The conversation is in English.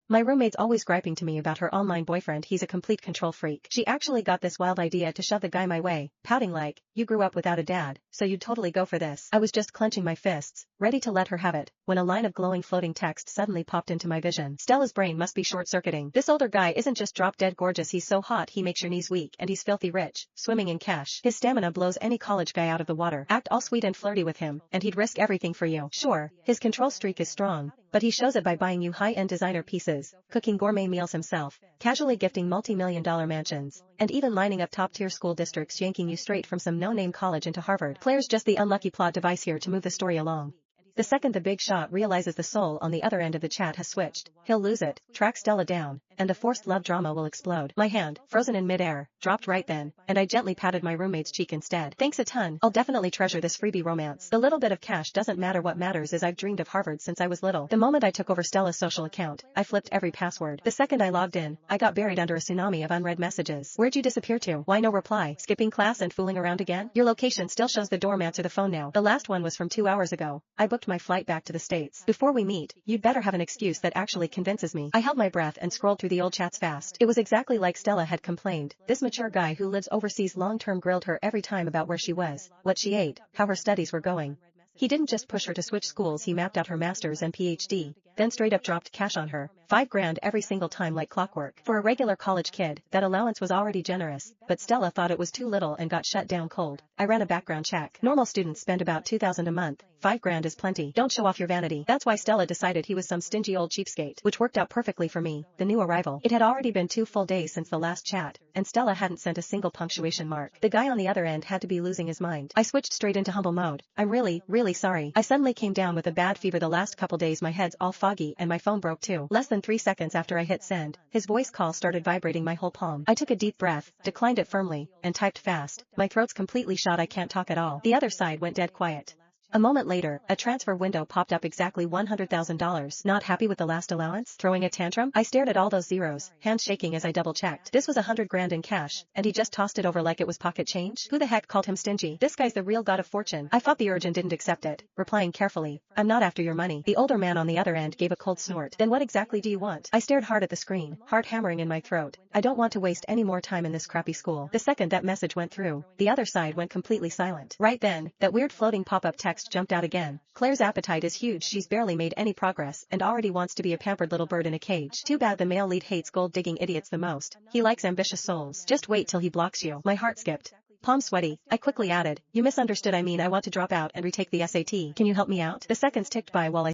My roommate's always griping to me about her online boyfriend. He's a complete control freak. She actually got this wild idea to shove the guy my way, pouting like, "You grew up without a dad, so you'd totally go for this." I was just clenching my fists, ready to let her have it, when a line of glowing floating text suddenly popped into my vision. Stella's brain must be short-circuiting. This older guy isn't just drop-dead gorgeous, he's so hot he makes your knees weak, and he's filthy rich, swimming in cash. His stamina blows any college guy out of the water. Act all sweet and flirty with him, and he'd risk everything for you. Sure, his control streak is strong, but he shows it by buying you high-end designer pieces, cooking gourmet meals himself, casually gifting multi-million-dollar mansions, and even lining up top-tier school districts, yanking you straight from some no-name college into Harvard. Claire's just the unlucky plot device here to move the story along. The second the big shot realizes the soul on the other end of the chat has switched, he'll lose it, track Stella down, and the forced love drama will explode. My hand, frozen in midair, dropped right then, and I gently patted my roommate's cheek instead. Thanks a ton. I'll definitely treasure this freebie romance. The little bit of cash doesn't matter. What matters is I've dreamed of Harvard since I was little. The moment I took over Stella's social account, I flipped every password. The second I logged in, I got buried under a tsunami of unread messages. Where'd you disappear to? Why no reply? Skipping class and fooling around again? Your location still shows the dorm. Answer the phone now. The last one was from 2 hours ago. I booked my flight back to the States. Before we meet, you'd better have an excuse that actually convinces me. I held my breath and scrolled through the old chats fast. It was exactly like Stella had complained. This mature guy who lives overseas long-term grilled her every time about where she was, what she ate, how her studies were going. He didn't just push her to switch schools, he mapped out her master's and PhD, then straight up dropped cash on her, $5,000 every single time like clockwork. For a regular college kid, that allowance was already generous, but Stella thought it was too little and got shut down cold. I ran a background check. Normal students spend about $2,000 a month. $5,000 is plenty. Don't show off your vanity. That's why Stella decided he was some stingy old cheapskate, which worked out perfectly for me, the new arrival. It had already been 2 full days since the last chat, and Stella hadn't sent a single punctuation mark. The guy on the other end had to be losing his mind. I switched straight into humble mode. I'm really sorry. I suddenly came down with a bad fever the last couple days. My head's all foggy and my phone broke too. Less than 3 seconds after I hit send, his voice call started vibrating my whole palm. I took a deep breath, declined it firmly, and typed fast. My throat's completely shot. I can't talk at all. The other side went dead quiet. A moment later, a transfer window popped up, exactly $100,000. Not happy with the last allowance? Throwing a tantrum? I stared at all those zeros, hands shaking as I double-checked. This was $100,000 in cash, and he just tossed it over like it was pocket change? Who the heck called him stingy? This guy's the real god of fortune. I fought the urge and didn't accept it, replying carefully, "I'm not after your money." The older man on the other end gave a cold snort. "Then what exactly do you want?" I stared hard at the screen, heart hammering in my throat. I don't want to waste any more time in this crappy school. The second that message went through, the other side went completely silent. Right then, that weird floating pop-up text jumped out again. Claire's appetite is huge. She's barely made any progress and already wants to be a pampered little bird in a cage. Too bad the male lead hates gold-digging idiots the most. He likes ambitious souls. Just wait till he blocks you. My heart skipped. Palm sweaty, I quickly added, "You misunderstood. I mean, I want to drop out and retake the SAT. Can you help me out?" The seconds ticked by while I